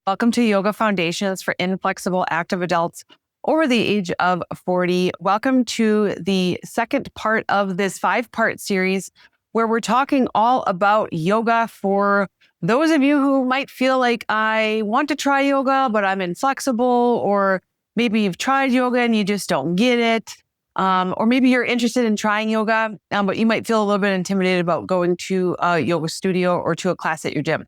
Welcome to Yoga Foundations for Inflexible Active Adults over the age of 40. Welcome to the second part of this 5-part series where we're talking all about yoga for those of you who might feel like, I want to try yoga, but I'm inflexible, or maybe you've tried yoga and you just don't get it. Or maybe you're interested in trying yoga, but you might feel a little bit intimidated about going to a yoga studio or to a class at your gym.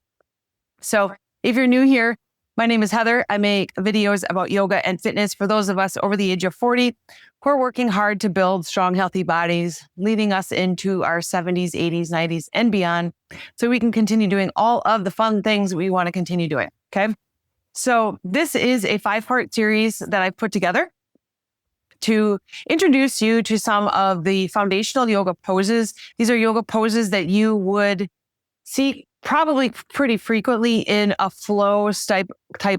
So if you're new here, my name is Heather. I make videos about yoga and fitness for those of us over the age of 40 who are working hard to build strong, healthy bodies, leading us into our 70s, 80s, 90s, and beyond, so we can continue doing all of the fun things we want to continue doing, okay? So this is a 5-part series that I've put together to introduce you to some of the foundational yoga poses. These are yoga poses that you would see probably pretty frequently in a flow type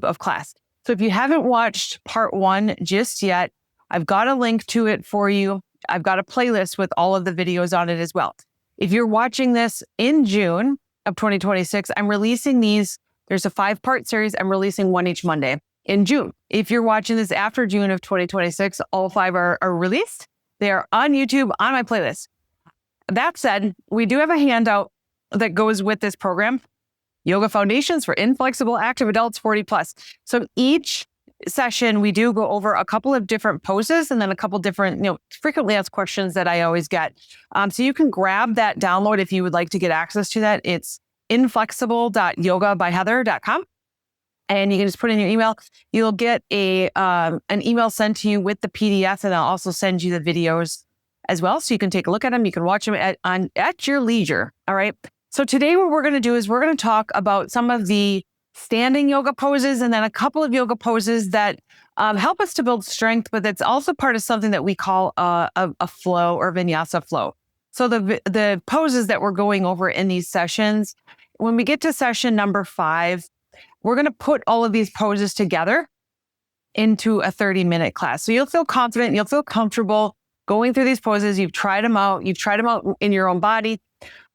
of class. So if you haven't watched part 1 just yet, I've got a link to it for you. I've got a playlist with all of the videos on it as well. If you're watching this in June of 2026, I'm releasing these. There's a 5-part series. I'm releasing one each Monday in June. If you're watching this after June of 2026, all 5 are released. They are on YouTube on my playlist. That said, we do have a handout that goes with this program, Yoga Foundations for Inflexible Active Adults 40 plus. So each session, we do go over a couple of different poses and then a couple different, frequently asked questions that I always get. So you can grab that download if you would like to get access to that. It's inflexible.yogabyheather.com. And you can just put in your email. You'll get an email sent to you with the PDF, and I'll also send you the videos as well, so you can take a look at them. You can watch them at your leisure. All right. So today what we're going to do is we're going to talk about some of the standing yoga poses and then a couple of yoga poses that help us to build strength, but it's also part of something that we call a flow or vinyasa flow. So the poses that we're going over in these sessions, when we get to session number 5, we're going to put all of these poses together into a 30-minute class. So you'll feel confident, you'll feel comfortable going through these poses. You've tried them out in your own body,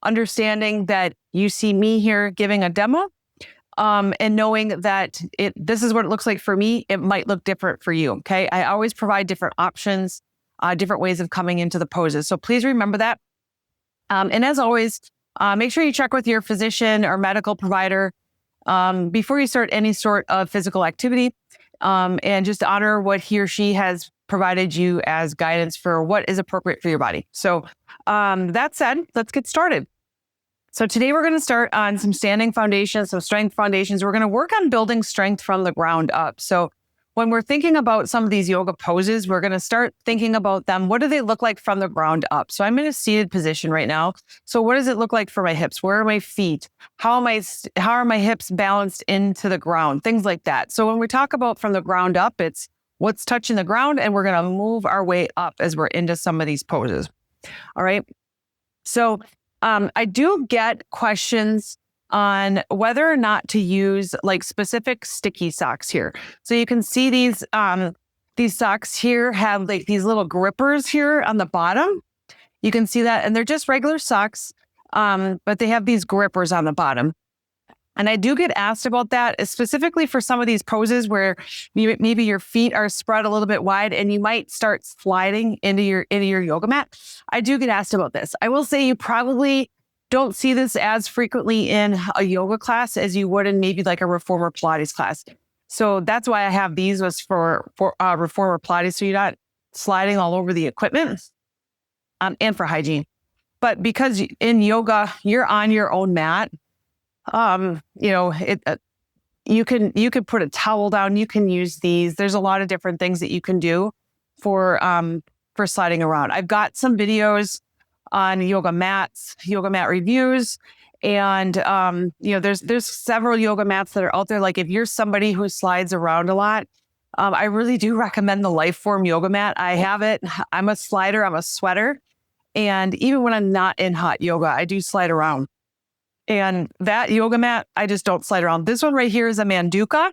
understanding that you see me here giving a demo, and knowing that this is what it looks like for me. It might look different for you, okay? I always provide different options, different ways of coming into the poses. So please remember that. And as always, make sure you check with your physician or medical provider before you start any sort of physical activity, and just honor what he or she has provided you as guidance for what is appropriate for your body. So that said, let's get started. So today we're going to start on some standing foundations, some strength foundations. We're going to work on building strength from the ground up. So when we're thinking about some of these yoga poses, we're going to start thinking about them. What do they look like from the ground up? So I'm in a seated position right now. So what does it look like for my hips? Where are my feet? How are my hips balanced into the ground? Things like that. So when we talk about from the ground up, it's what's touching the ground, and we're going to move our way up as we're into some of these poses. All right. So I do get questions on whether or not to use like specific sticky socks here. So you can see these socks here have like these little grippers here on the bottom. You can see that, and they're just regular socks, but they have these grippers on the bottom. And I do get asked about that, specifically for some of these poses where maybe your feet are spread a little bit wide and you might start sliding into your yoga mat. I do get asked about this. I will say you probably don't see this as frequently in a yoga class as you would in maybe like a reformer Pilates class. So that's why I have these was for reformer Pilates, so you're not sliding all over the equipment, and for hygiene. But because in yoga, you're on your own mat, you can put a towel down. You can use these. There's a lot of different things that you can do for sliding around. I've got some videos on yoga mats, yoga mat reviews, and there's several yoga mats that are out there. Like if you're somebody who slides around a lot, I really do recommend the Liforme yoga mat. I have it. I'm a slider. I'm a sweater, and even when I'm not in hot yoga, I do slide around. And that yoga mat, I just don't slide around. This one right here is a Manduka.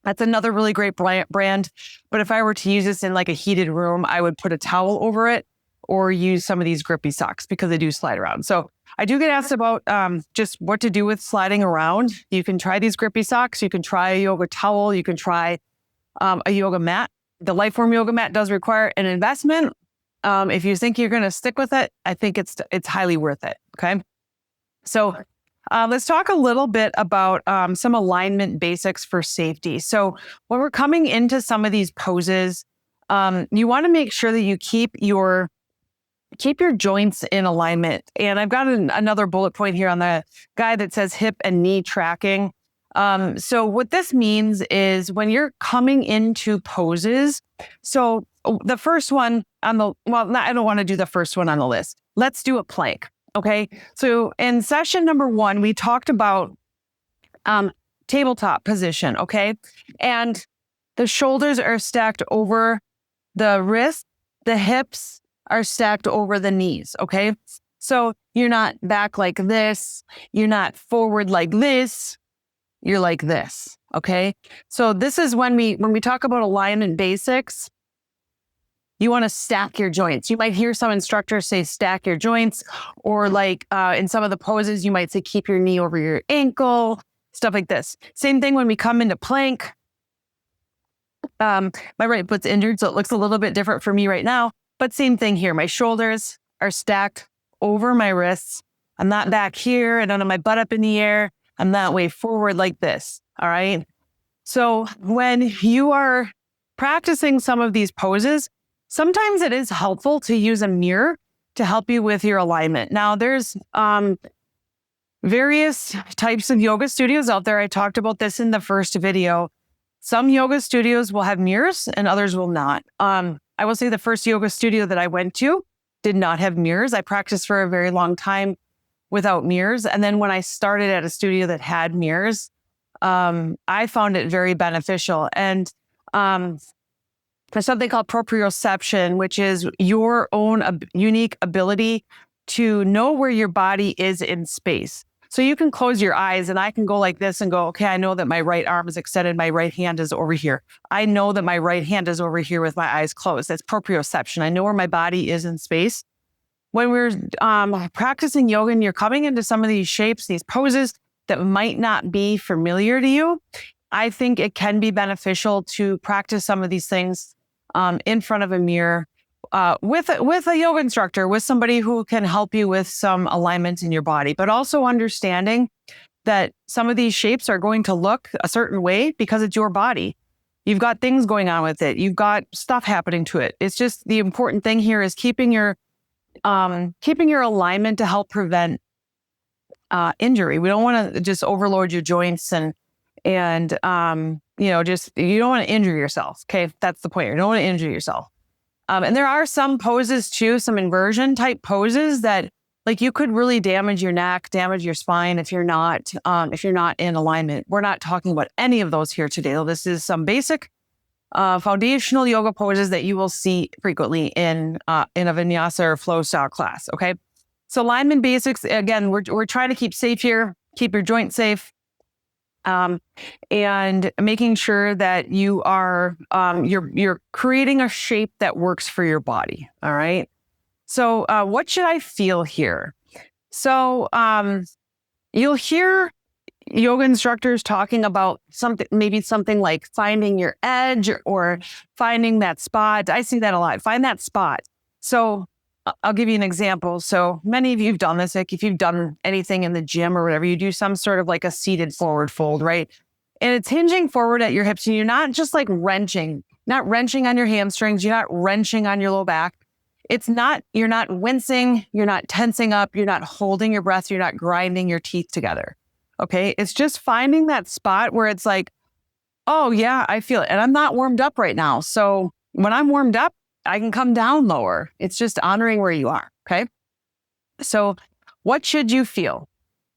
That's another really great brand. But if I were to use this in like a heated room, I would put a towel over it or use some of these grippy socks because they do slide around. So I do get asked about just what to do with sliding around. You can try these grippy socks. You can try a yoga towel. You can try a yoga mat. The Liforme yoga mat does require an investment. If you think you're going to stick with it, I think it's highly worth it. Okay. So let's talk a little bit about some alignment basics for safety. So when we're coming into some of these poses, you want to make sure that you keep your joints in alignment. And I've got another bullet point here on the guide that says hip and knee tracking. So what this means is when you're coming into poses, so the first one I don't want to do the first one on the list. Let's do a plank. Okay. So in session number 1, we talked about tabletop position. Okay. And the shoulders are stacked over the wrists, the hips are stacked over the knees. Okay. So you're not back like this. You're not forward like this. You're like this. Okay. So this is when we talk about alignment basics, you want to stack your joints. You might hear some instructors say stack your joints, or like in some of the poses, you might say keep your knee over your ankle, stuff like this. Same thing when we come into plank. My right foot's injured, so it looks a little bit different for me right now, but same thing here. My shoulders are stacked over my wrists. I'm not back here. I don't have my butt up in the air. I'm that way forward like this. All right. So when you are practicing some of these poses, sometimes it is helpful to use a mirror to help you with your alignment. Now, there's various types of yoga studios out there. I talked about this in the first video. Some yoga studios will have mirrors and others will not. I will say the first yoga studio that I went to did not have mirrors. I practiced for a very long time without mirrors. And then when I started at a studio that had mirrors, I found it very beneficial. And there's something called proprioception, which is your own unique ability to know where your body is in space. So you can close your eyes and I can go like this and go, okay, I know that my right arm is extended. My right hand is over here. I know that my right hand is over here with my eyes closed. That's proprioception. I know where my body is in space. When we're practicing yoga and you're coming into some of these shapes, these poses that might not be familiar to you, I think it can be beneficial to practice some of these things in front of a mirror with a yoga instructor, with somebody who can help you with some alignment in your body, but also understanding that some of these shapes are going to look a certain way because it's your body. You've got things going on with it. You've got stuff happening to it. It's just the important thing here is keeping your alignment to help prevent injury. We don't want to just overload your joints and you don't want to injure yourself. Okay. That's the point. You don't want to injure yourself. And there are some poses too, some inversion type poses that like you could really damage your neck, damage your spine if you're not in alignment. We're not talking about any of those here today. This is some basic foundational yoga poses that you will see frequently in a vinyasa or flow style class. Okay. So alignment basics, again, we're trying to keep safe here, keep your joints safe. And making sure that you are, you're creating a shape that works for your body. All right. So, what should I feel here? So, you'll hear yoga instructors talking about maybe something like finding your edge or finding that spot. I see that a lot. Find that spot. So I'll give you an example. So many of you have done this. Like if you've done anything in the gym or whatever, you do some sort of like a seated forward fold, right? And it's hinging forward at your hips. And you're not just like not wrenching on your hamstrings. You're not wrenching on your low back. You're not wincing. You're not tensing up. You're not holding your breath. You're not grinding your teeth together. Okay. It's just finding that spot where it's like, oh yeah, I feel it. And I'm not warmed up right now. So when I'm warmed up, I can come down lower. It's just honoring where you are. Okay. So what should you feel?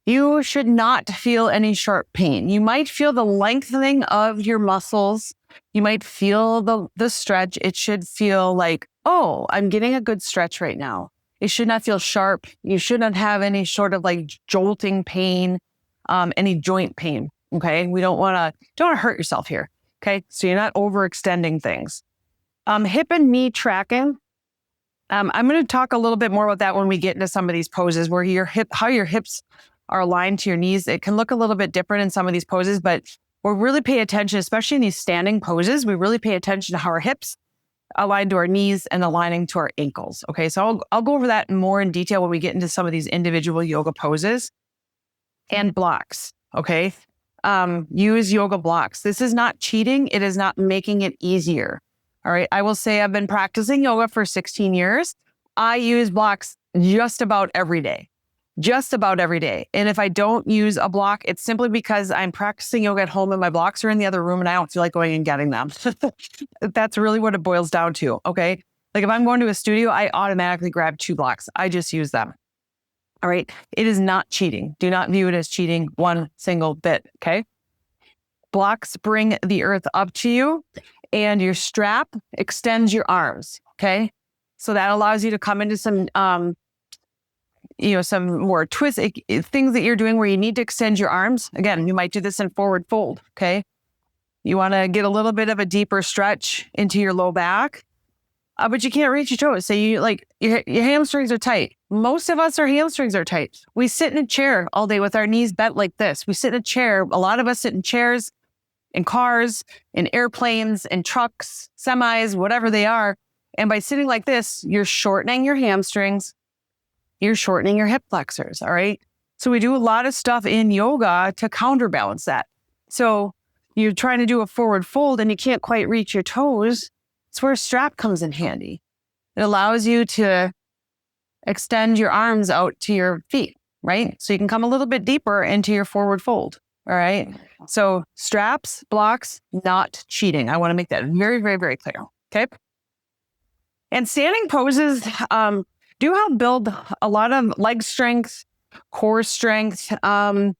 You should not feel any sharp pain. You might feel the lengthening of your muscles. You might feel the stretch. It should feel like, oh, I'm getting a good stretch right now. It should not feel sharp. You shouldn't have any sort of like jolting pain, any joint pain. Okay. We don't want to hurt yourself here. Okay. So you're not overextending things. Hip and knee tracking. I'm going to talk a little bit more about that when we get into some of these poses where how your hips are aligned to your knees. It can look a little bit different in some of these poses, but we'll really pay attention, especially in these standing poses. We really pay attention to how our hips align to our knees and aligning to our ankles. Okay, so I'll go over that more in detail when we get into some of these individual yoga poses and blocks. Okay, use yoga blocks. This is not cheating. It is not making it easier. All right, I will say I've been practicing yoga for 16 years. I use blocks just about every day. And if I don't use a block, it's simply because I'm practicing yoga at home and my blocks are in the other room and I don't feel like going and getting them. That's really what it boils down to. Okay. Like if I'm going to a studio, I automatically grab 2 blocks. I just use them. All right. It is not cheating. Do not view it as cheating one single bit. Okay. Blocks bring the earth up to you and your strap extends your arms. Okay. So that allows you to come into some, some more twist things that you're doing where you need to extend your arms. Again, you might do this in forward fold. Okay. You want to get a little bit of a deeper stretch into your low back, but you can't reach your toes. So your hamstrings are tight. Most of us, our hamstrings are tight. We sit in a chair all day with our knees bent like this. We sit in a chair. A lot of us sit in chairs, in cars, in airplanes, in trucks, semis, whatever they are. And by sitting like this, you're shortening your hamstrings. You're shortening your hip flexors, all right? So we do a lot of stuff in yoga to counterbalance that. So you're trying to do a forward fold and you can't quite reach your toes. It's where a strap comes in handy. It allows you to extend your arms out to your feet, right? So you can come a little bit deeper into your forward fold, all right? So straps, blocks, not cheating. I want to make that very, very, very clear, okay? And standing poses, do help build a lot of leg strength, core strength. When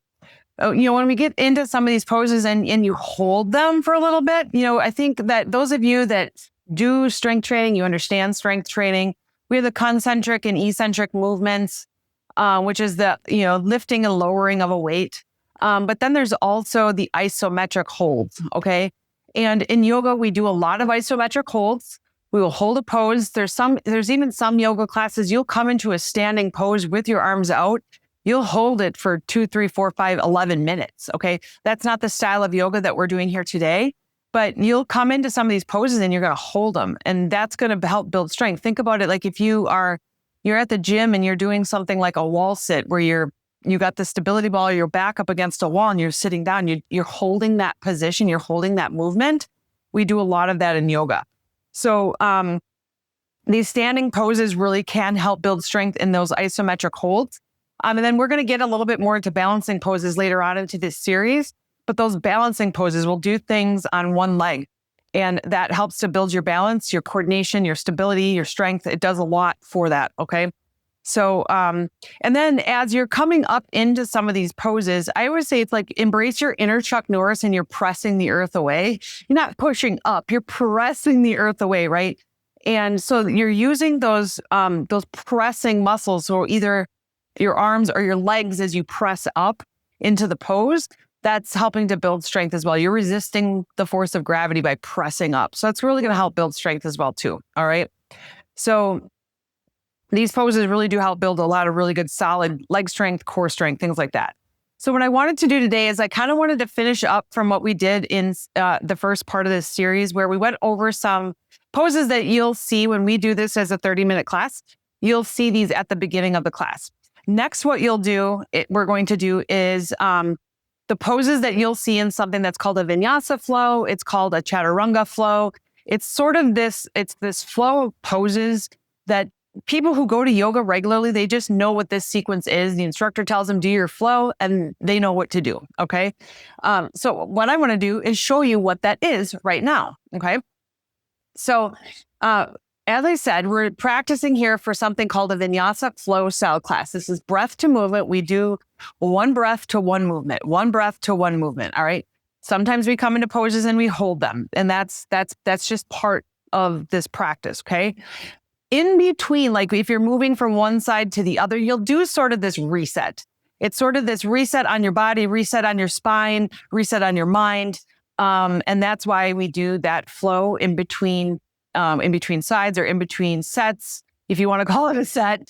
we get into some of these poses and you hold them for a little bit, I think that those of you that do strength training, you understand strength training. We have the concentric and eccentric movements, which is the, lifting and lowering of a weight. But then there's also the isometric holds, okay? And in yoga, we do a lot of isometric holds. We will hold a pose. There's even some yoga classes, you'll come into a standing pose with your arms out. You'll hold it for 2, 3, 4, 5, 11 minutes. Okay. That's not the style of yoga that we're doing here today, but you'll come into some of these poses and you're going to hold them. And that's going to help build strength. Think about it. Like if you're at the gym and you're doing something like a wall sit where you got the stability ball, your back up against a wall and you're sitting down, you're holding that position, you're holding that movement. We do a lot of that in yoga. So these standing poses really can help build strength in those isometric holds. And then we're going to get a little bit more into balancing poses later on into this series. But those balancing poses will do things on one leg. And that helps to build your balance, your coordination, your stability, your strength. It does a lot for that. Okay. So, and then as you're coming up into some of these poses, I always say it's like embrace your inner Chuck Norris and you're pressing the earth away. You're not pushing up, you're pressing the earth away, right? And so you're using those pressing muscles, so either your arms or your legs as you press up into the pose. That's helping to build strength as well. You're resisting the force of gravity by pressing up. So that's really going to help build strength as well too. All right. So these poses really do help build a lot of really good solid leg strength, core strength, things like that. So what I wanted to do today is I kind of wanted to finish up from what we did in the first part of this series where we went over some poses that you'll see when we do this as a 30-minute class. You'll see these at the beginning of the class. Next, what we're going to do is the poses that you'll see in something that's called a Vinyasa flow. It's called a Chaturanga flow. It's sort of this flow of poses that people who go to yoga regularly, they just know what this sequence is. The instructor tells them, do your flow, and they know what to do, okay? So what I want to do is show you what that is right now, okay? So as I said, we're practicing here for something called a Vinyasa flow style class. This is breath to movement. We do one breath to one movement, one breath to one movement, all right? Sometimes we come into poses and we hold them, and that's just part of this practice, okay? In between, like if you're moving from one side to the other, you'll do sort of this reset. It's sort of this reset on your body, reset on your spine, reset on your mind. And that's why we do that flow in between sides or in between sets. if you want to call it a set,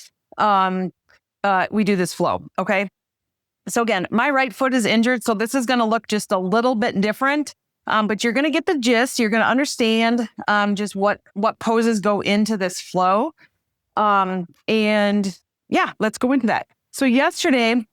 we do this flow, okay? So again, my right foot is injured, so this is going to look just a little bit different, but you're going to get the gist. You're going to understand just what poses go into this flow. And yeah, let's go into that. So yesterday,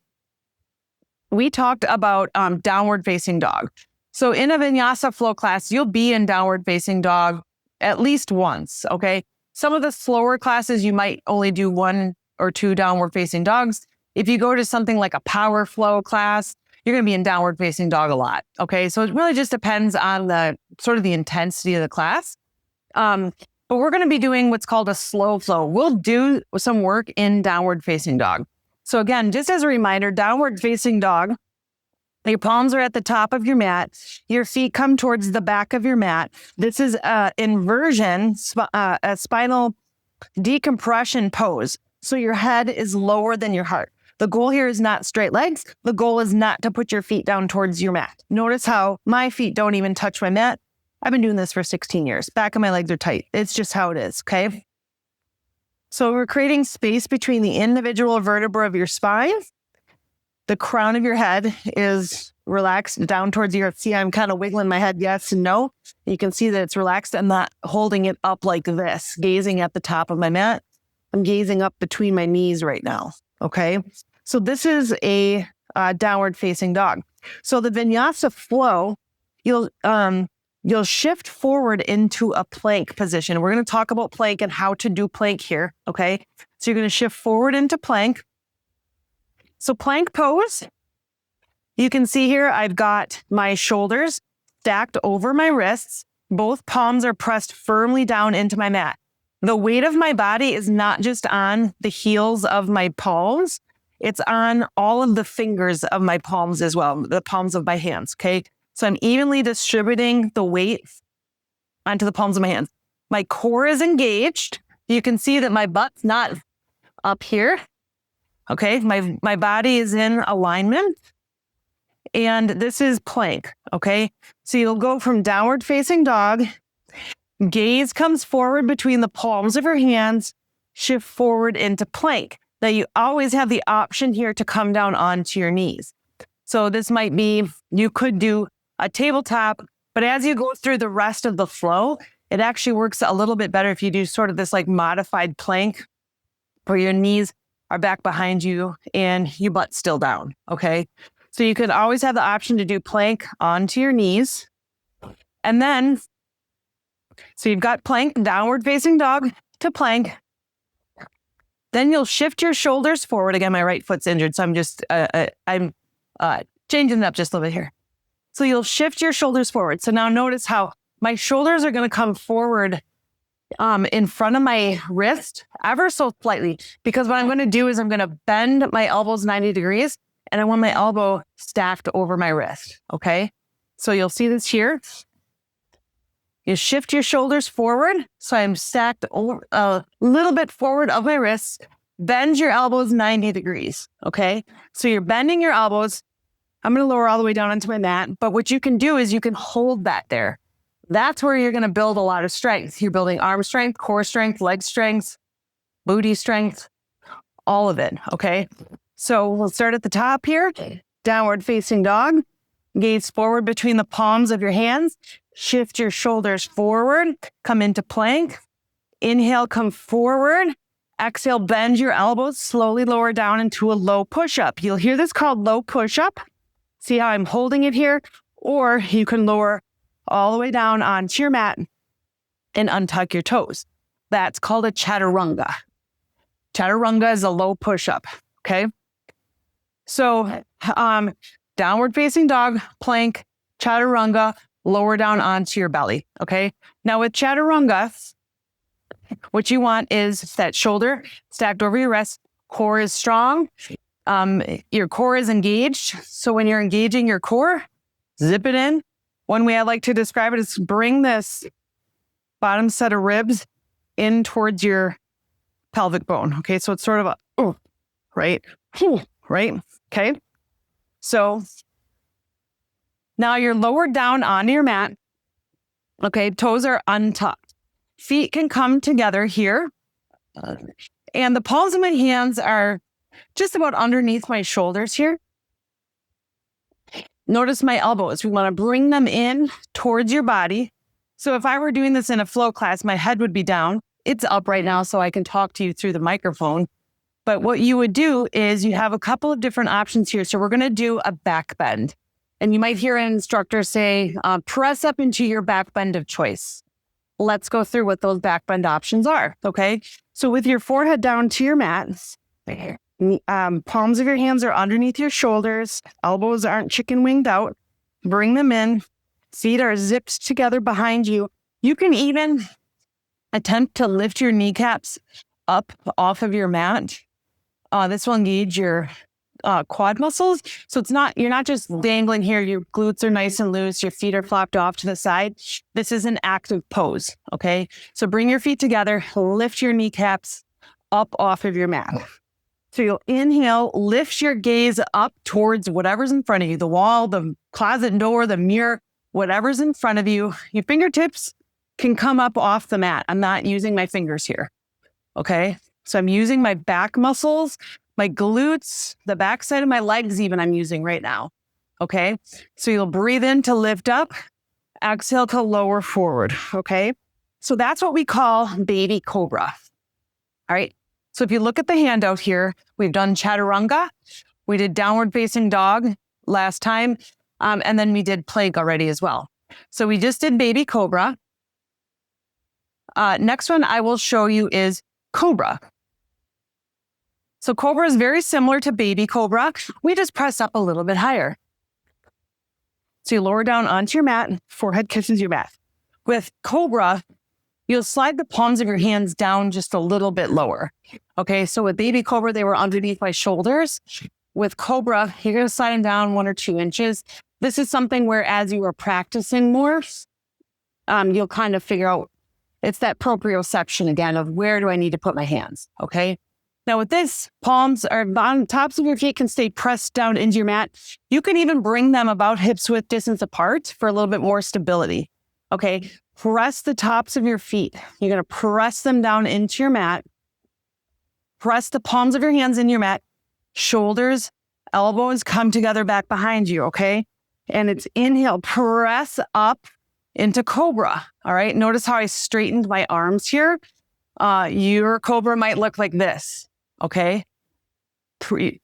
we talked about downward facing dog. So in a Vinyasa flow class, you'll be in downward facing dog at least once, okay? Some of the slower classes, you might only do 1 or 2 downward facing dogs. If you go to something like a power flow class, you're going to be in downward facing dog a lot, okay? So it really just depends on the sort of the intensity of the class. But we're going to be doing what's called a slow flow. We'll do some work in downward facing dog. So again, just as a reminder, downward facing dog, your palms are at the top of your mat. Your feet come towards the back of your mat. This is inversion, a spinal decompression pose. So your head is lower than your heart. The goal here is not straight legs. The goal is not to put your feet down towards your mat. Notice how my feet don't even touch my mat. I've been doing this for 16 years. Back of my legs are tight. It's just how it is, okay? So we're creating space between the individual vertebrae of your spine. The crown of your head is relaxed down towards the earth. See, I'm kind of wiggling my head yes and no. You can see that it's relaxed. I'm not holding it up like this, gazing at the top of my mat. I'm gazing up between my knees right now, okay? So this is a downward facing dog. So the Vinyasa flow, you'll shift forward into a plank position. We're going to talk about plank and how to do plank here, okay? So you're going to shift forward into plank. So plank pose, you can see here, I've got my shoulders stacked over my wrists. Both palms are pressed firmly down into my mat. The weight of my body is not just on the heels of my palms, it's on all of the fingers of my palms as well, the palms of my hands, okay? So I'm evenly distributing the weight onto the palms of my hands. My core is engaged. You can see that my butt's not up here. Okay, my body is in alignment. And this is plank, okay? So you'll go from downward facing dog, gaze comes forward between the palms of your hands, shift forward into plank. Now you always have the option here to come down onto your knees. So this might be, you could do a tabletop, but as you go through the rest of the flow, it actually works a little bit better if you do sort of this like modified plank where your knees are back behind you and your butt's still down, okay? So you could always have the option to do plank onto your knees. And then, so you've got plank, downward facing dog to plank. Then you'll shift your shoulders forward. Again, my right foot's injured, so I'm just, I'm changing it up just a little bit here. So you'll shift your shoulders forward. So now notice how my shoulders are going to come forward in front of my wrist ever so slightly, because what I'm going to do is I'm going to bend my elbows 90 degrees and I want my elbow stacked over my wrist, okay? So you'll see this here. You shift your shoulders forward. So I'm stacked over, a little bit forward of my wrists. Bend your elbows 90 degrees, okay? So you're bending your elbows. I'm going to lower all the way down onto my mat. But what you can do is you can hold that there. That's where you're going to build a lot of strength. You're building arm strength, core strength, leg strength, booty strength, all of it, okay? So we'll start at the top here. Downward facing dog. Gaze forward between the palms of your hands. Shift your shoulders forward. Come into plank. Inhale, come forward. Exhale, bend your elbows. Slowly lower down into a low push-up. You'll hear this called low push-up. See how I'm holding it here? Or you can lower all the way down onto your mat and untuck your toes. That's called a chaturanga. Chaturanga is a low push-up, okay? So downward facing dog, plank, chaturanga, lower down onto your belly, okay? Now with chaturanga, what you want is that shoulder stacked over your wrist, core is strong, your core is engaged. So when you're engaging your core, zip it in. One way I like to describe it is bring this bottom set of ribs in towards your pelvic bone. Okay, so it's sort of a, right, right, okay? So now you're lowered down onto your mat. Okay, toes are untucked. Feet can come together here And the palms of my hands are just about underneath my shoulders here. Notice my elbows. We want to bring them in towards your body. So if I were doing this in a flow class, my head would be down. It's up right now, so I can talk to you through the microphone. But what you would do is you have a couple of different options here. So we're going to do a back bend. And you might hear an instructor say, press up into your back bend of choice. Let's go through what those back bend options are, okay? So with your forehead down to your mat, palms of your hands are underneath your shoulders. Elbows aren't chicken winged out. Bring them in. Feet are zipped together behind you. You can even attempt to lift your kneecaps up off of your mat. This will engage your quad muscles. So you're not just dangling here. Your glutes are nice and loose. Your feet are flopped off to the side. This is an active pose, okay? So bring your feet together, lift your kneecaps up off of your mat. So you'll inhale, lift your gaze up towards whatever's in front of you, the wall, the closet door, the mirror, whatever's in front of you. Your fingertips can come up off the mat. I'm not using my fingers here, okay? So I'm using my back muscles, my glutes, the back side of my legs even I'm using right now, okay? So you'll breathe in to lift up, exhale to lower forward, okay? So that's what we call baby cobra, all right? So if you look at the handout here, we've done Chaturanga, we did downward facing dog last time, and then we did plank already as well. So we just did baby cobra. Next one I will show you is Cobra. So Cobra is very similar to baby cobra. We just press up a little bit higher. So you lower down onto your mat, forehead kisses your mat. With Cobra, you'll slide the palms of your hands down just a little bit lower. Okay, so with baby cobra, they were underneath my shoulders. With Cobra, you're going to slide them down 1 or 2 inches. This is something where as you are practicing more, you'll kind of figure out, it's that proprioception again of where do I need to put my hands, okay? Now with this, palms or bottom, tops of your feet can stay pressed down into your mat. You can even bring them about hips width distance apart for a little bit more stability, okay? Press the tops of your feet. You're going to press them down into your mat. Press the palms of your hands in your mat. Shoulders, elbows come together back behind you, okay? And it's inhale, press up into Cobra, all right? Notice how I straightened my arms here. Your Cobra might look like this, okay?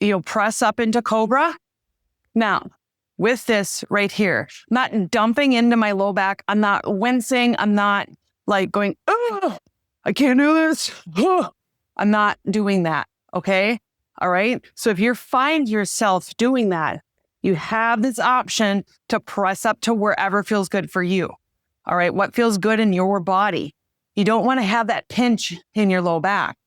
You'll press up into Cobra. Now, with this right here, I'm not dumping into my low back. I'm not wincing. I'm not like going, oh, I can't do this. Oh. I'm not doing that, okay? All right? So if you find yourself doing that, you have this option to press up to wherever feels good for you. All right? What feels good in your body? You don't want to have that pinch in your low back.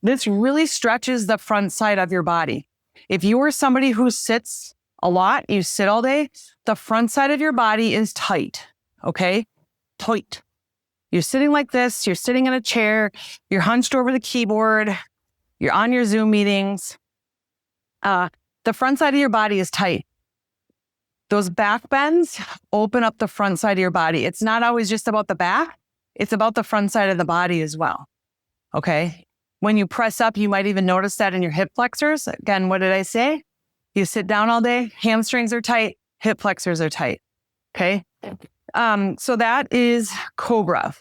This really stretches the front side of your body. If you are somebody who sits a lot, you sit all day, the front side of your body is tight, okay? Tight. You're sitting like this, you're sitting in a chair, you're hunched over the keyboard, you're on your Zoom meetings. The front side of your body is tight. Those back bends open up the front side of your body. It's not always just about the back, it's about the front side of the body as well, okay? When you press up, you might even notice that in your hip flexors. Again, what did I say? You sit down all day, hamstrings are tight, hip flexors are tight, okay? So that is Cobra.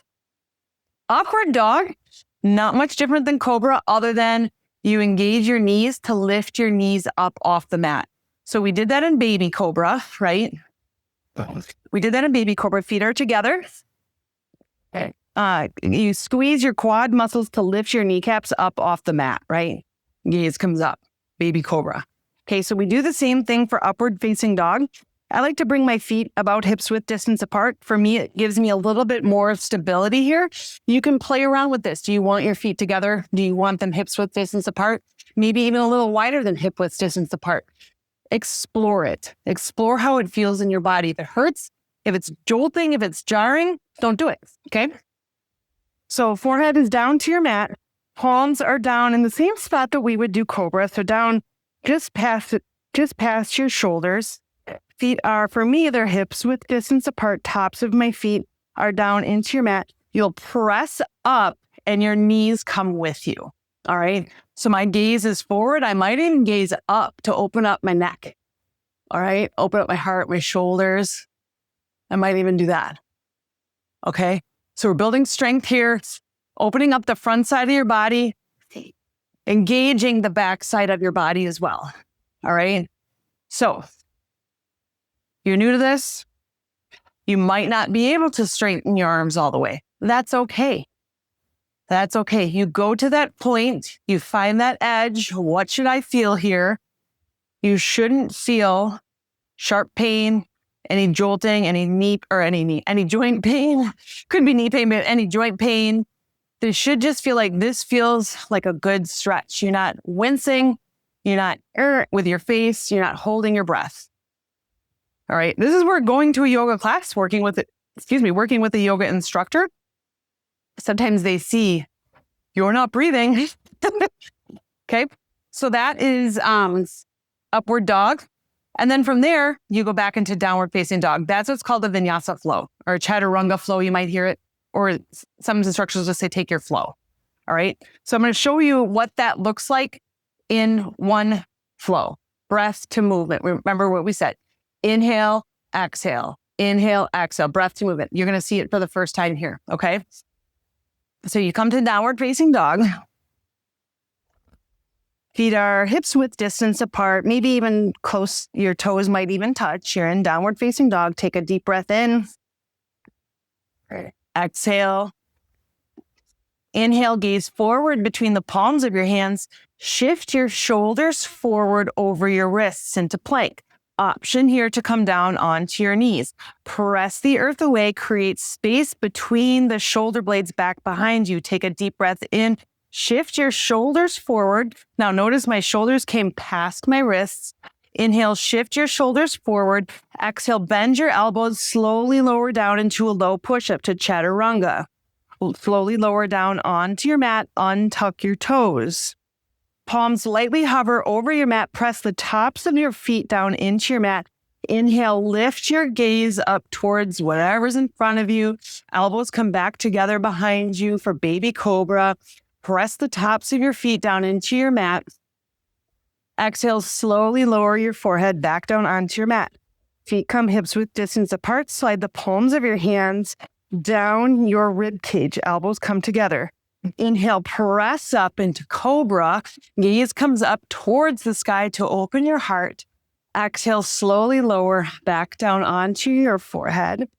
Awkward dog, not much different than Cobra other than you engage your knees to lift your knees up off the mat. So we did that in baby Cobra, right? We did that in baby Cobra. Feet are together. Okay. You squeeze your quad muscles to lift your kneecaps up off the mat, right? Gaze comes up, baby Cobra. Okay, so we do the same thing for upward facing dog. I like to bring my feet about hips width distance apart. For me, it gives me a little bit more stability here. You can play around with this. Do you want your feet together? Do you want them hips width distance apart? Maybe even a little wider than hip width distance apart. Explore it. Explore how it feels in your body. If it hurts, if it's jolting, if it's jarring, don't do it, okay? So forehead is down to your mat. Palms are down in the same spot that we would do Cobra. So down just past your shoulders. Feet are, for me, they're hips width distance apart. Tops of my feet are down into your mat. You'll press up and your knees come with you. All right. So my gaze is forward. I might even gaze up to open up my neck. All right. Open up my heart, my shoulders. I might even do that. Okay. So we're building strength here, opening up the front side of your body, engaging the back side of your body as well. All right. So you're new to this. You might not be able to straighten your arms all the way. That's okay. That's okay. You go to that point, you find that edge. What should I feel here? You shouldn't feel sharp pain, any jolting, any joint pain. Could be knee pain, but any joint pain. This should just feel like this feels like a good stretch. You're not wincing. You're not with your face. You're not holding your breath. All right. This is where going to a yoga class, working with a yoga instructor. Sometimes they see you're not breathing. Okay. So that is upward dog. And then from there, you go back into downward facing dog. That's what's called the Vinyasa flow or Chaturanga flow. You might hear it, or some instructors just say, take your flow. All right. So I'm going to show you what that looks like in one flow. Breath to movement. Remember what we said. Inhale, exhale, breath to movement. You're going to see it for the first time here. Okay. So you come to downward facing dog. Feet are hips width distance apart, maybe even close. Your toes might even touch. You're in downward facing dog. Take a deep breath in. Exhale. Inhale, gaze forward between the palms of your hands. Shift your shoulders forward over your wrists into plank. Option here to come down onto your knees. Press the earth away, create space between the shoulder blades back behind you. Take a deep breath in, shift your shoulders forward. Now notice my shoulders came past my wrists. Inhale, shift your shoulders forward. Exhale, bend your elbows, slowly lower down into a low push-up to Chaturanga. Slowly lower down onto your mat, untuck your toes. Palms lightly hover over your mat. Press the tops of your feet down into your mat. Inhale, lift your gaze up towards whatever's in front of you. Elbows come back together behind you for baby cobra. Press the tops of your feet down into your mat. Exhale, slowly lower your forehead back down onto your mat. Feet come hips width distance apart. Slide the palms of your hands down your rib cage. Elbows come together. Inhale, press up into Cobra. Gaze comes up towards the sky to open your heart. Exhale, slowly lower back down onto your forehead.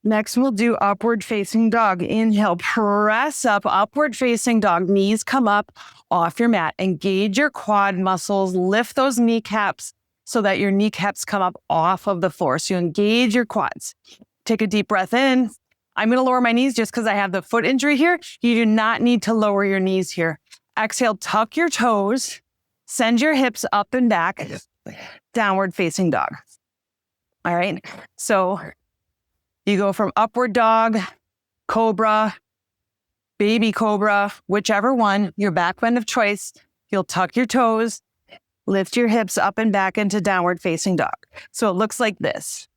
Next, we'll do upward facing dog. Inhale, press up, upward facing dog. Knees come up off your mat. Engage your quad muscles. Lift those kneecaps so that your kneecaps come up off of the floor. So you engage your quads. Take a deep breath in. I'm going to lower my knees just because I have the foot injury here. You do not need to lower your knees here. Exhale, tuck your toes. Send your hips up and back. Downward facing dog. All right. So you go from upward dog, cobra, baby cobra, whichever one, your back bend of choice. You'll tuck your toes, lift your hips up and back into downward facing dog. So it looks like this.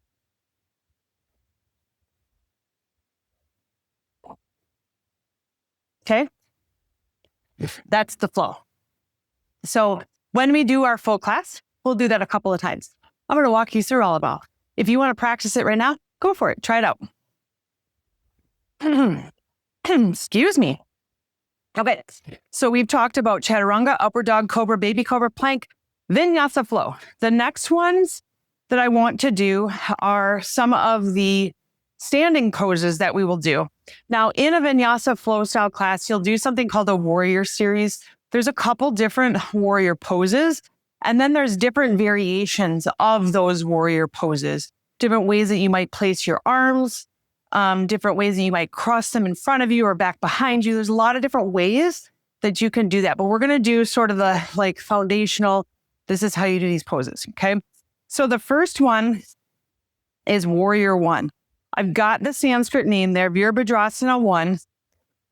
Okay, that's the flow. So when we do our full class, we'll do that a couple of times. I'm going to walk you through all of it. If you want to practice it right now, go for it. Try it out. Excuse me. Okay, so we've talked about Chaturanga, upward dog, cobra, baby cobra, plank, Vinyasa flow. The next ones that I want to do are some of the standing poses that we will do. Now, in a Vinyasa flow style class, you'll do something called a warrior series. There's a couple different warrior poses, and then there's different variations of those warrior poses, different ways that you might place your arms, different ways that you might cross them in front of you or back behind you. There's a lot of different ways that you can do that, but we're going to do sort of the foundational, this is how you do these poses, okay? So the first one is Warrior 1. I've got the Sanskrit name there, Virabhadrasana 1.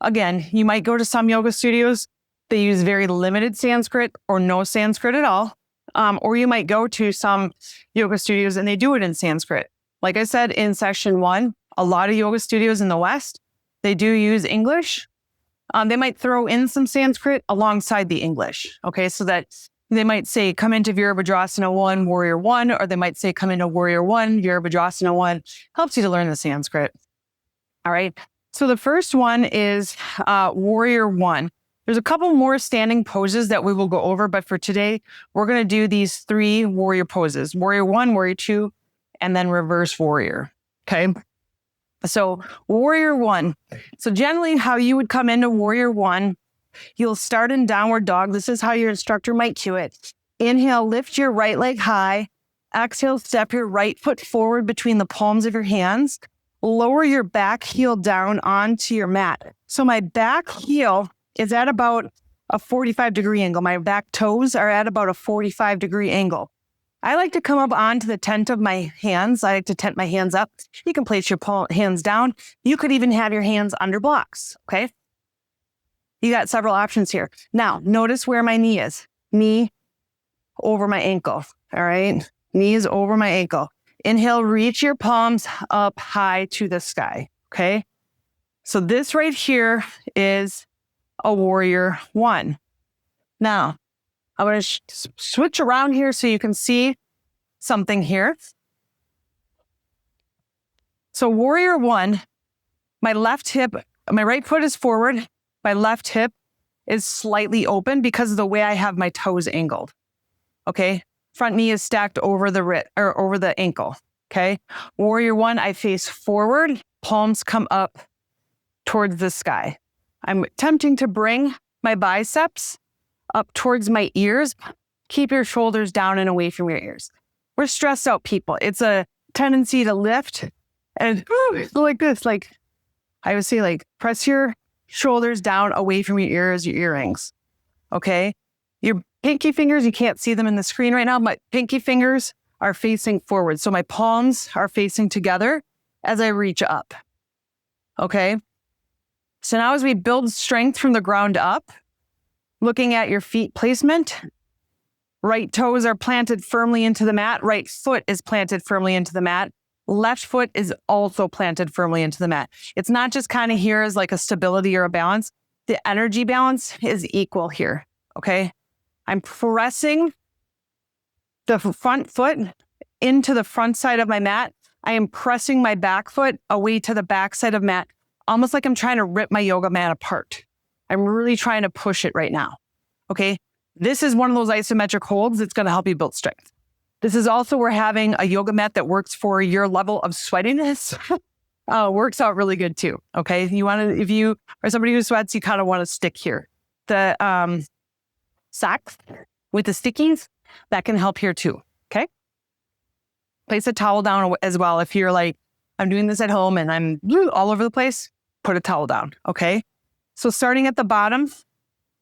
Again, you might go to some yoga studios, they use very limited Sanskrit or no Sanskrit at all. Or you might go to some yoga studios and they do it in Sanskrit. Like I said in session 1, a lot of yoga studios in the West, they do use English. They might throw in some Sanskrit alongside the English. Okay, so that they might say, come into Virabhadrasana 1, Warrior 1, or they might say, come into Warrior 1, Virabhadrasana 1. Helps you to learn the Sanskrit. All right, so the first one is Warrior 1. There's a couple more standing poses that we will go over, but for today, we're going to do these 3 warrior poses. Warrior 1, Warrior 2, and then reverse warrior. Okay. So Warrior 1. So generally how you would come into Warrior 1, you'll start in downward dog. This is how your instructor might cue it. Inhale, lift your right leg high. Exhale, step your right foot forward between the palms of your hands. Lower your back heel down onto your mat. So my back heel is at about a 45-degree angle. My back toes are at about a 45-degree angle. I like to come up onto the tent of my hands. I like to tent my hands up. You can place your hands down. You could even have your hands under blocks, okay? You got several options here. Now, notice where my knee is. Knee over my ankle, all right? Knee is over my ankle. Inhale, reach your palms up high to the sky, okay? So this right here is a Warrior 1. Now, I'm going to switch around here so you can see something here. So Warrior 1, my left hip, my right foot is forward. My left hip is slightly open because of the way I have my toes angled. Okay. Front knee is stacked over the over the ankle. Okay. Warrior 1, I face forward, palms come up towards the sky. I'm attempting to bring my biceps up towards my ears. Keep your shoulders down and away from your ears. We're stressed out people. It's a tendency to lift and like this. Like I would say, like press your shoulders down away from your ears, your earrings. Okay. Your pinky fingers, you can't see them in the screen right now, but pinky fingers are facing forward. So my palms are facing together as I reach up. Okay. So now as we build strength from the ground up, looking at your feet placement, right toes are planted firmly into the mat. Right foot is planted firmly into the mat. Left foot is also planted firmly into the mat. It's not just kind of here as like a stability or a balance. The energy balance is equal here. Okay. I'm pressing the front foot into the front side of my mat. I am pressing my back foot away to the back side of mat, almost like I'm trying to rip my yoga mat apart. I'm really trying to push it right now. Okay. This is one of those isometric holds that's going to help you build strength. This is also where having a yoga mat that works for your level of sweatiness works out really good too. Okay. You want to, if you are somebody who sweats, you kind of want to stick here. The socks with the stickies, that can help here too. Okay. Place a towel down as well. If you're like, I'm doing this at home and I'm all over the place, put a towel down. Okay. So starting at the bottom,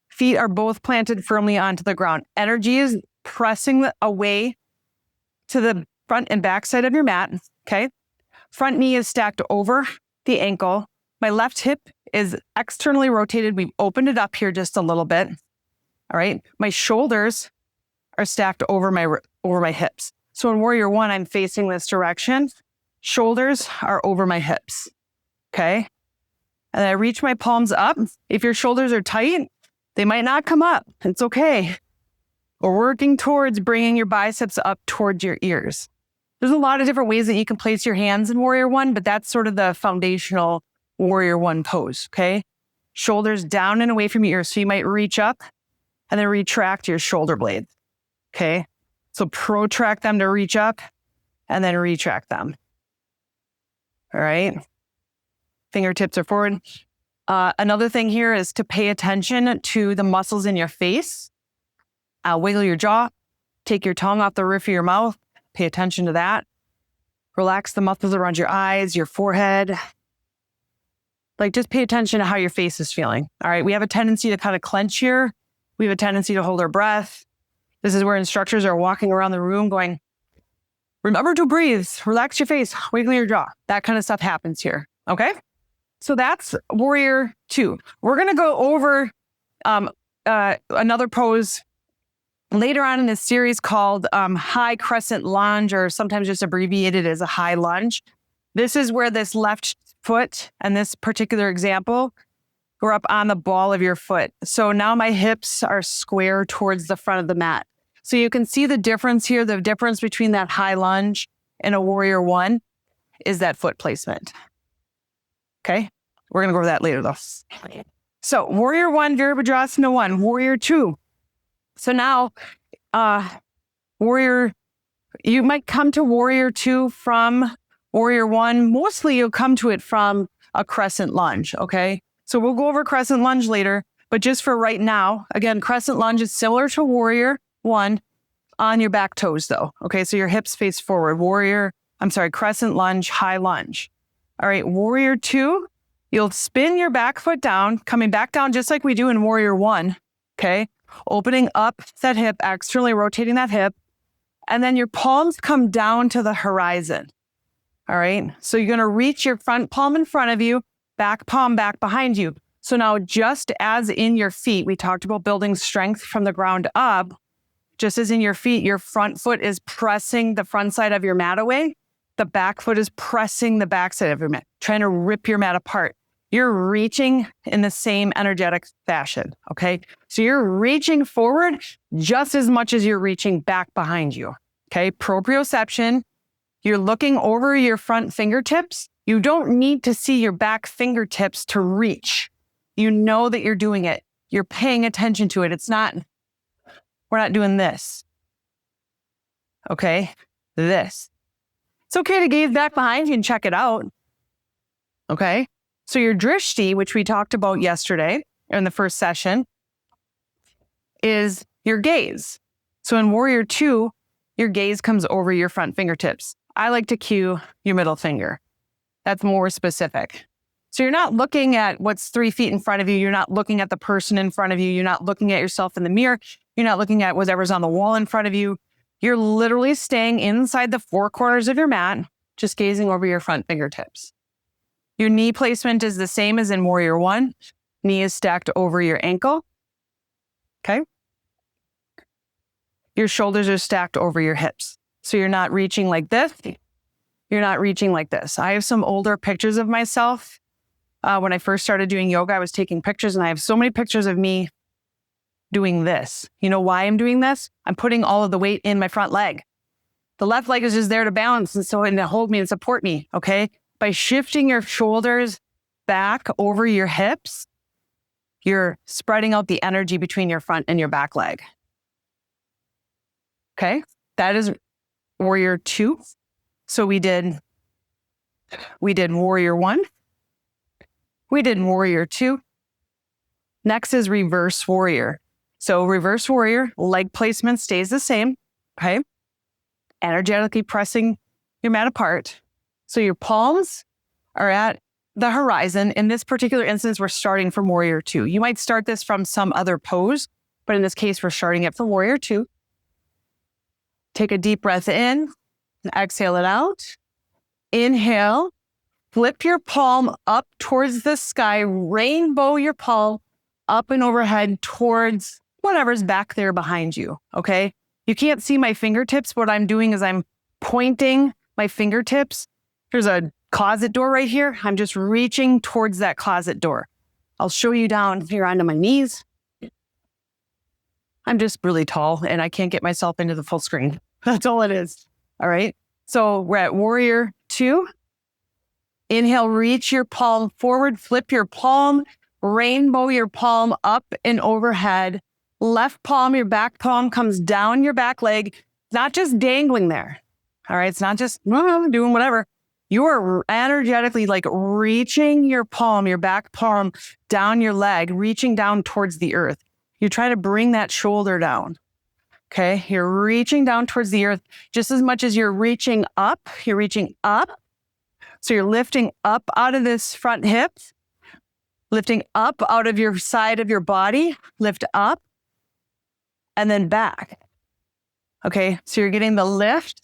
feet are both planted firmly onto the ground. Energy is pressing away to the front and back side of your mat. Okay. Front knee is stacked over the ankle. My left hip is externally rotated. We've opened it up here just a little bit. All right. My shoulders are stacked over my hips. So in Warrior 1, I'm facing this direction. Shoulders are over my hips. Okay. And I reach my palms up. If your shoulders are tight, they might not come up. It's okay. We're working towards bringing your biceps up towards your ears. There's a lot of different ways that you can place your hands in Warrior 1, but that's sort of the foundational Warrior 1 pose, okay? Shoulders down and away from your ears. So you might reach up and then retract your shoulder blades, okay? So protract them to reach up and then retract them. All right? Fingertips are forward. Another thing here is to pay attention to the muscles in your face. Wiggle your jaw, take your tongue off the roof of your mouth, pay attention to that. Relax the muscles around your eyes, your forehead. Like just pay attention to how your face is feeling. All right, we have a tendency to kind of clench here. We have a tendency to hold our breath. This is where instructors are walking around the room going, remember to breathe, relax your face, wiggle your jaw. That kind of stuff happens here, okay? So that's Warrior 2. We're gonna go over another pose later on in this series called high crescent lunge, or sometimes just abbreviated as a high lunge. This is where this left foot and this particular example or up on the ball of your foot. So now my hips are square towards the front of the mat. So you can see the difference here. The difference between that high lunge and a warrior one is that foot placement. Okay. We're going to go over that later though. So warrior one, Virabhadrasana 1, warrior 2. So now, you might come to warrior 2 from warrior 1. Mostly you'll come to it from a crescent lunge. Okay. So we'll go over crescent lunge later, but just for right now, again, crescent lunge is similar to warrior 1 on your back toes though. Okay. So your hips face forward. Crescent lunge, high lunge. All right. Warrior 2, you'll spin your back foot down, coming back down just like we do in warrior 1. Okay. Opening up that hip, externally rotating that hip. And then your palms come down to the horizon. All right. So you're going to reach your front palm in front of you, back palm back behind you. So now just as in your feet, we talked about building strength from the ground up. Just as in your feet, your front foot is pressing the front side of your mat away. The back foot is pressing the back side of your mat, trying to rip your mat apart. You're reaching in the same energetic fashion, okay? So you're reaching forward just as much as you're reaching back behind you, okay? Proprioception, you're looking over your front fingertips. You don't need to see your back fingertips to reach. You know that you're doing it. You're paying attention to it. We're not doing this, okay? This. It's okay to gaze back behind you and check it out, okay? So your drishti, which we talked about yesterday in the first session, is your gaze. So in warrior 2, your gaze comes over your front fingertips. I like to cue your middle finger. That's more specific. So you're not looking at what's 3 feet in front of you. You're not looking at the person in front of you. You're not looking at yourself in the mirror. You're not looking at whatever's on the wall in front of you. You're literally staying inside the 4 corners of your mat, just gazing over your front fingertips. Your knee placement is the same as in warrior 1. Knee is stacked over your ankle. Okay. Your shoulders are stacked over your hips. So you're not reaching like this. You're not reaching like this. I have some older pictures of myself. When I first started doing yoga, I was taking pictures, and I have so many pictures of me doing this. You know why I'm doing this? I'm putting all of the weight in my front leg. The left leg is just there to balance and to hold me and support me. Okay. By shifting your shoulders back over your hips, you're spreading out the energy between your front and your back leg. Okay. That is warrior 2. So we did warrior 1. We did warrior 2. Next is reverse warrior. So reverse warrior, leg placement stays the same. Okay. Energetically pressing your mat apart. So your palms are at the horizon. In this particular instance, we're starting from warrior 2. You might start this from some other pose, but in this case, we're starting it from warrior 2. Take a deep breath in and exhale it out. Inhale, flip your palm up towards the sky, rainbow your palm up and overhead towards whatever's back there behind you, okay? You can't see my fingertips. What I'm doing is I'm pointing my fingertips. There's a closet door right here. I'm just reaching towards that closet door. I'll show you down here onto my knees. I'm just really tall and I can't get myself into the full screen. That's all it is. All right. So we're at warrior 2. Inhale, reach your palm forward, flip your palm, rainbow your palm up and overhead. Left palm, your back palm comes down your back leg, not just dangling there. All right. It's not just doing whatever. You are energetically like reaching your palm, your back palm down your leg, reaching down towards the earth. You're trying to bring that shoulder down. Okay. You're reaching down towards the earth just as much as you're reaching up. You're reaching up. So you're lifting up out of this front hip, lifting up out of your side of your body, lift up and then back. Okay. So you're getting the lift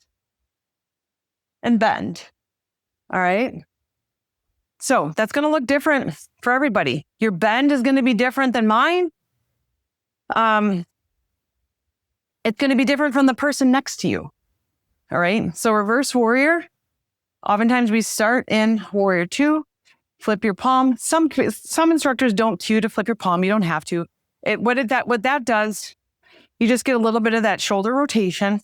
and bend. All right. So that's going to look different for everybody. Your bend is going to be different than mine. It's going to be different from the person next to you. All right. So reverse warrior. Oftentimes we start in warrior 2, flip your palm. Some instructors don't cue to flip your palm. You don't have to. What that does, you just get a little bit of that shoulder rotation.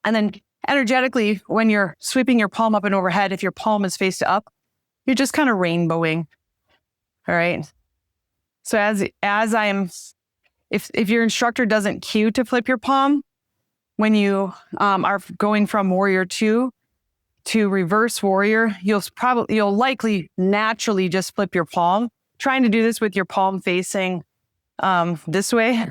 And then energetically, when you're sweeping your palm up and overhead, if your palm is faced up, you're just kind of rainbowing. All right. So if your instructor doesn't cue to flip your palm, when you are going from warrior 2 to reverse warrior, you'll likely naturally just flip your palm. Trying to do this with your palm facing this way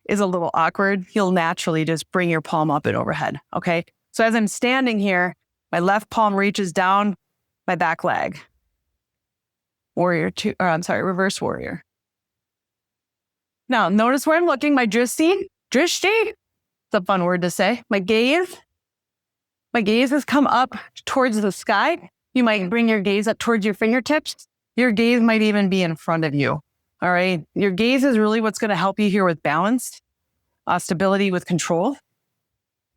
is a little awkward. You'll naturally just bring your palm up and overhead. Okay. So as I'm standing here, my left palm reaches down my back leg. Reverse warrior. Now, notice where I'm looking, my drishti. It's a fun word to say. My gaze has come up towards the sky. You might bring your gaze up towards your fingertips. Your gaze might even be in front of you. All right. Your gaze is really what's going to help you here with balance, stability, with control.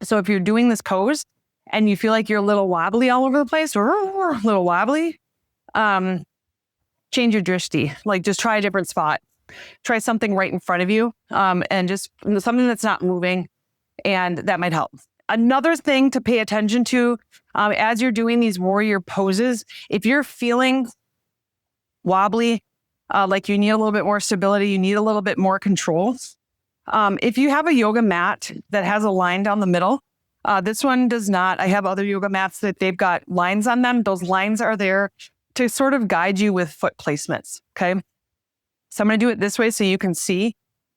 So if you're doing this pose and you feel like you're a little wobbly all over the place, or a little wobbly, change your drishti. Like, just try a different spot. Try something right in front of you, and just something that's not moving, and that might help. Another thing to pay attention to as you're doing these warrior poses, if you're feeling wobbly, like you need a little bit more stability, you need a little bit more control. If you have a yoga mat that has a line down the middle, this one does not. I have other yoga mats that they've got lines on them. Those lines are there to sort of guide you with foot placements. Okay. So I'm going to do it this way so you can see.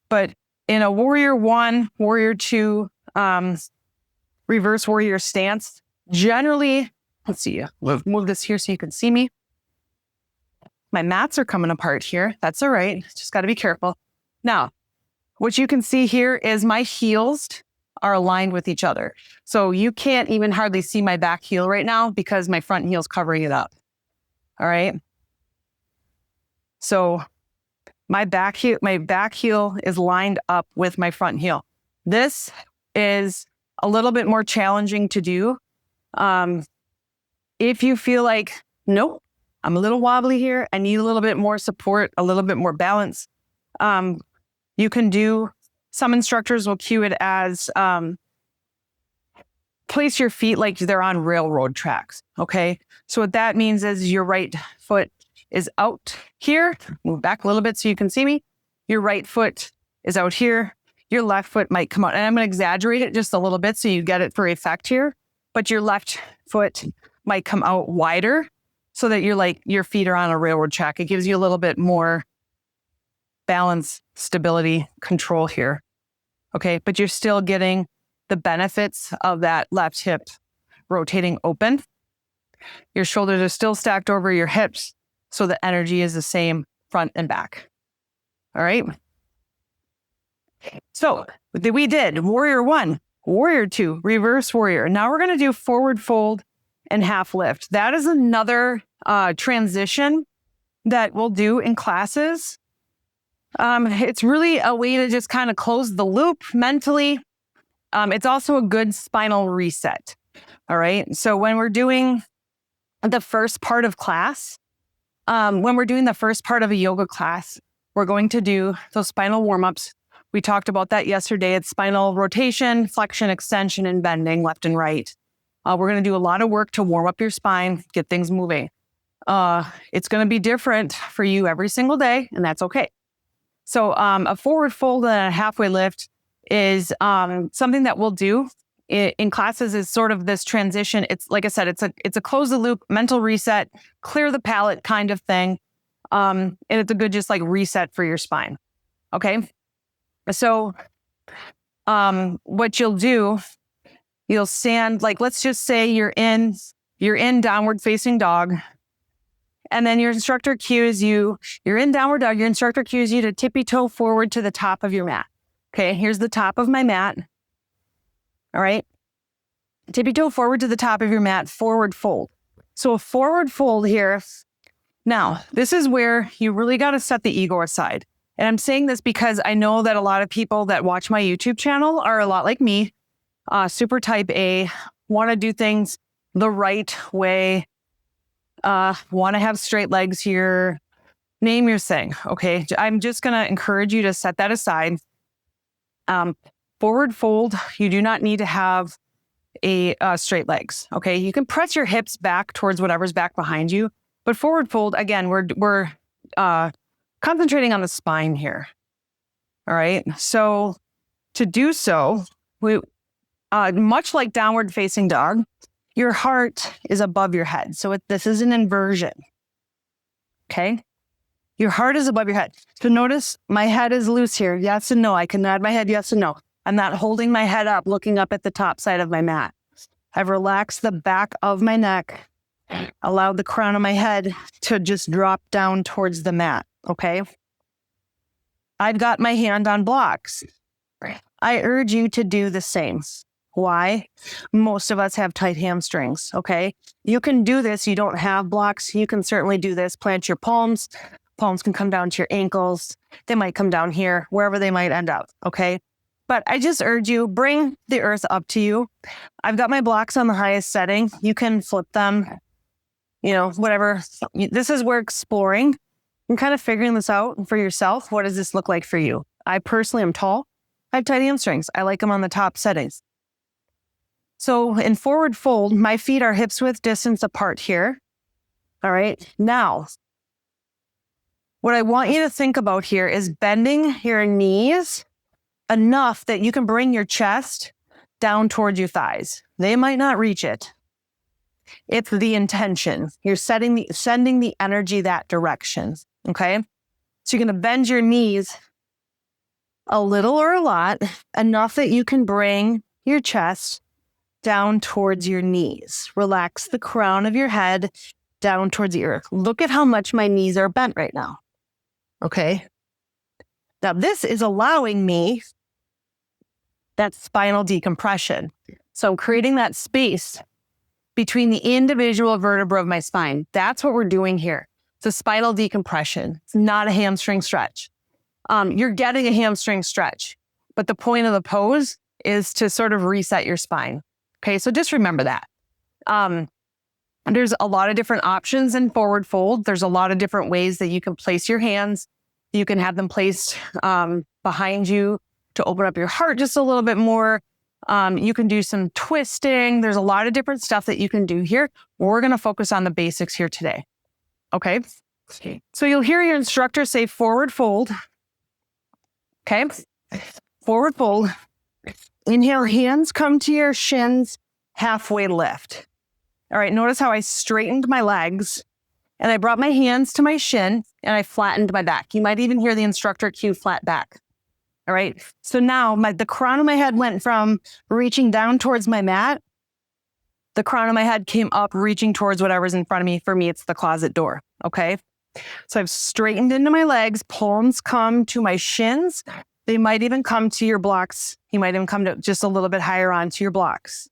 But in a warrior 1, warrior 2, reverse warrior stance, generally, let's see, move this here so you can see me. My mats are coming apart here. That's all right. Just got to be careful. Now, what you can see here is my heels are aligned with each other. So you can't even hardly see my back heel right now because my front heel's covering it up. All right. So my back heel is lined up with my front heel. This is a little bit more challenging to do. If you feel like, nope, I'm a little wobbly here, I need a little bit more support, a little bit more balance, you can do, some instructors will cue it as place your feet like they're on railroad tracks. Okay. So what that means is your right foot is out here. Move back a little bit so you can see me. Your right foot is out here. Your left foot might come out. And I'm going to exaggerate it just a little bit so you get it for effect here. But your left foot might come out wider so that your feet are on a railroad track. It gives you a little bit more balance, stability, control here. Okay. But you're still getting the benefits of that left hip rotating open. Your shoulders are still stacked over your hips, so the energy is the same front and back. All right. So we did warrior 1, warrior 2, reverse warrior. Now we're going to do forward fold and half lift. That is another transition that we'll do in classes. It's really a way to just kind of close the loop mentally. It's also a good spinal reset. All right. So when we're doing the first part of class, when we're doing the first part of a yoga class, we're going to do those spinal warm-ups. We talked about that yesterday. It's spinal rotation, flexion, extension, and bending left and right. We're going to do a lot of work to warm up your spine, get things moving. It's going to be different for you every single day, and that's okay. So a forward fold and a halfway lift is something that we'll do in classes. Is sort of this transition. It's like I said, it's a close the loop, mental reset, clear the palate kind of thing. And it's a good just like reset for your spine. Okay. So what you'll do, you'll stand, like, let's just say you're in downward facing dog. And then your instructor cues you, you're in downward dog, your instructor cues you to tippy toe forward to the top of your mat. Okay, here's the top of my mat. All right. Tippy toe forward to the top of your mat, forward fold. So a forward fold here. Now, this is where you really got to set the ego aside. And I'm saying this because I know that a lot of people that watch my YouTube channel are a lot like me, super type A, want to do things the right way. want to have straight legs here, name your thing. Okay. I'm just going to encourage you to set that aside. Forward fold, you do not need to have a straight legs. Okay. You can press your hips back towards whatever's back behind you, but forward fold, again, we're concentrating on the spine here. All right. So to do so, we much like downward facing dog, your heart is above your head. So this is an inversion. Okay. Your heart is above your head. So notice my head is loose here. Yes and no. I can nod my head yes and no. I'm not holding my head up, looking up at the top side of my mat. I've relaxed the back of my neck, allowed the crown of my head to just drop down towards the mat. Okay. I've got my hand on blocks. I urge you to do the same. Why? Most of us have tight hamstrings, okay? You can do this. You don't have blocks. You can certainly do this. Plant your palms. Palms can come down to your ankles. They might come down here, wherever they might end up, okay? But I just urge you, bring the earth up to you. I've got my blocks on the highest setting. You can flip them, whatever. This is where exploring and kind of figuring this out for yourself. What does this look like for you? I personally am tall. I have tight hamstrings. I like them on the top settings. So in forward fold, my feet are hips width distance apart here. All right. Now, what I want you to think about here is bending your knees enough that you can bring your chest down towards your thighs. They might not reach it. It's the intention. You're sending the energy that direction. Okay. So you're going to bend your knees a little or a lot, enough that you can bring your chest down towards your knees. Relax the crown of your head down towards the earth. Look at how much my knees are bent right now. Okay. Now this is allowing me that spinal decompression. So I'm creating that space between the individual vertebrae of my spine. That's what we're doing here. It's a spinal decompression. It's not a hamstring stretch. You're getting a hamstring stretch, but the point of the pose is to sort of reset your spine. Okay, so just remember that. There's a lot of different options in forward fold. There's a lot of different ways that you can place your hands. You can have them placed behind you to open up your heart just a little bit more. You can do some twisting. There's a lot of different stuff that you can do here. We're going to focus on the basics here today. Okay, so you'll hear your instructor say forward fold. Okay, forward fold. Inhale, hands come to your shins, halfway lift. All right, notice how I straightened my legs and I brought my hands to my shin and I flattened my back. You might even hear the instructor cue flat back. All right, so now the crown of my head went from reaching down towards my mat. The crown of my head came up, reaching towards whatever's in front of me. For me, it's the closet door, okay? So I've straightened into my legs, palms come to my shins. They might even come to your blocks. You might even come to just a little bit higher onto your blocks.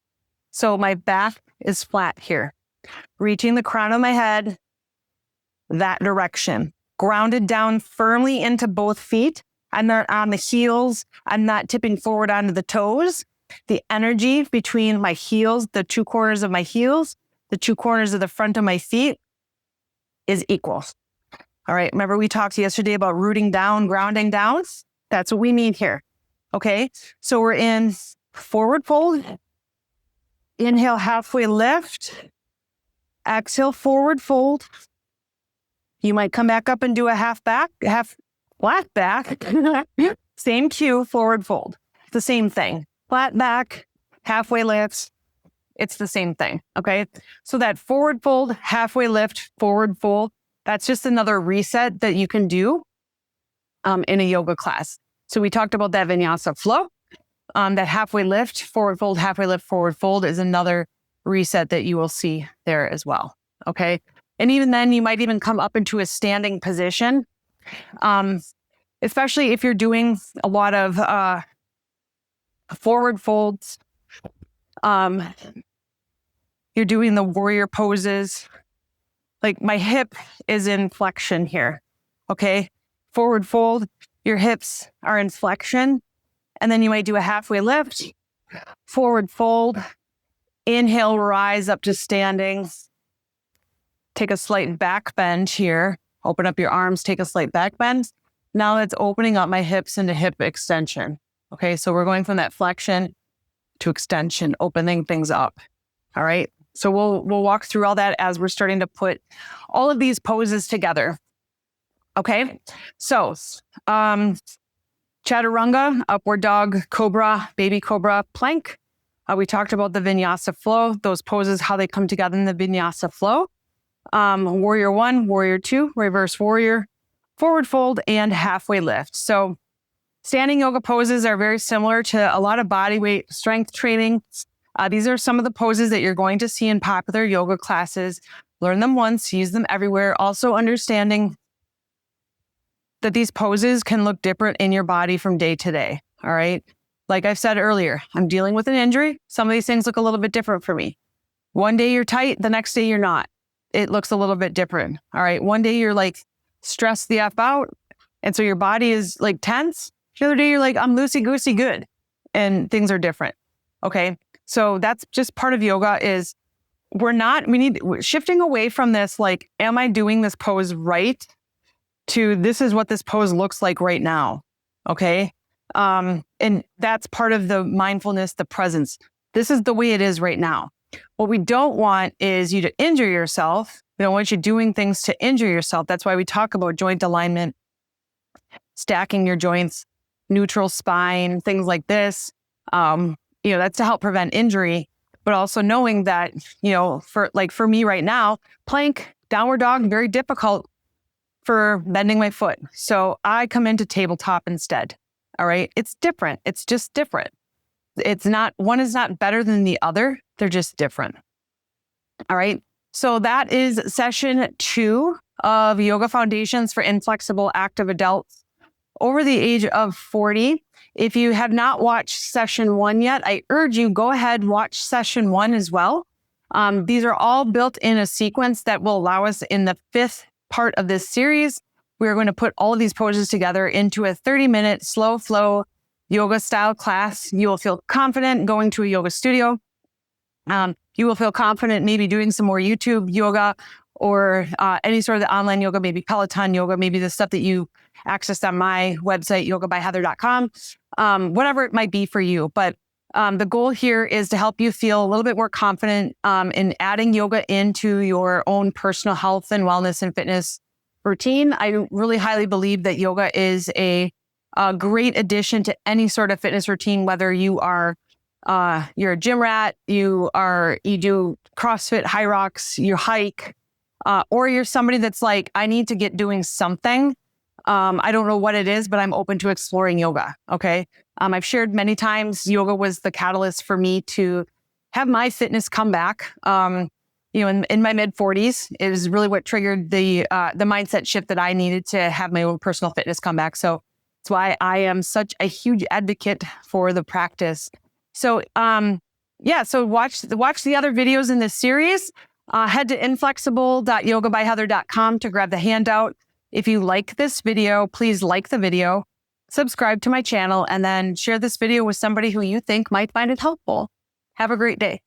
So my back is flat here. Reaching the crown of my head, that direction. Grounded down firmly into both feet. I'm not on the heels. I'm not tipping forward onto the toes. The energy between my heels, the two corners of my heels, the two corners of the front of my feet is equal. All right, remember we talked yesterday about rooting down, grounding down? That's what we need here. Okay, so we're in forward fold. Inhale, halfway lift. Exhale, forward fold. You might come back up and do a half flat back. Same cue, forward fold. The same thing. Flat back, halfway lifts. It's the same thing, okay? So that forward fold, halfway lift, forward fold, that's just another reset that you can do in a yoga class. So we talked about that vinyasa flow. That halfway lift, forward fold, halfway lift, forward fold is another reset that you will see there as well, okay? And even then, you might even come up into a standing position, especially if you're doing a lot of forward folds. You're doing the warrior poses. Like my hip is in flexion here, okay? Forward fold, your hips are in flexion. And then you might do a halfway lift, forward fold, inhale, rise up to standing. take a slight back bend here. Open up your arms, take a slight back bend. Now it's opening up my hips into hip extension. Okay, so we're going from that flexion to extension, opening things up. All right, so we'll walk through all that as we're starting to put all of these poses together. Okay, so Chaturanga, upward dog, cobra, baby cobra, plank. We talked about the vinyasa flow, those poses, how they come together in the vinyasa flow. Warrior 1, warrior 2, reverse warrior, forward fold, and halfway lift. So standing yoga poses are very similar to a lot of body weight strength training. These are some of the poses that you're going to see in popular yoga classes. Learn them once, use them everywhere. Also understanding that these poses can look different in your body from day to day. All right. Like I've said earlier, I'm dealing with an injury. Some of these things look a little bit different for me. One day you're tight, the next day you're not. It looks a little bit different. All right. One day you're like stressed the F out. And so your body is like tense. The other day you're like, I'm loosey-goosey good. And things are different. Okay. So that's just part of yoga is we're shifting away from this, like, am I doing this pose right? To this is what this pose looks like right now. Okay. And that's part of the mindfulness, the presence. This is the way it is right now. What we don't want is you to injure yourself. We don't want you doing things to injure yourself. That's why we talk about joint alignment, stacking your joints, neutral spine, things like this. That's to help prevent injury, but also knowing that, for me right now, plank, downward dog, very difficult for bending my foot. So I come into tabletop instead. All right. It's different. It's just different. One is not better than the other. They're just different. All right. So that is session 2 of Yoga Foundations for Inflexible Active Adults over the age of 40. If you have not watched session 1 yet, I urge you, go ahead, watch session 1 as well. These are all built in a sequence that will allow us in the 5th part of this series. We're going to put all of these poses together into a 30-minute slow flow yoga style class. You will feel confident going to a yoga studio. You will feel confident maybe doing some more YouTube yoga or any sort of the online yoga, maybe Peloton yoga, maybe the stuff that you access on my website, yogabyheather.com, whatever it might be for you. But the goal here is to help you feel a little bit more confident in adding yoga into your own personal health and wellness and fitness routine. I really highly believe that yoga is a great addition to any sort of fitness routine, whether you're a gym rat, you do CrossFit, high rocks, you hike, or you're somebody that's like, I need to get doing something. I don't know what it is, but I'm open to exploring yoga. Okay. I've shared many times yoga was the catalyst for me to have my fitness come back. In my mid 40s, it was really what triggered the mindset shift that I needed to have my own personal fitness come back. So that's why I am such a huge advocate for the practice. So, so watch the other videos in this series. Head to inflexible.yogabyheather.com to grab the handout. If you like this video, please like the video, subscribe to my channel, and then share this video with somebody who you think might find it helpful. Have a great day.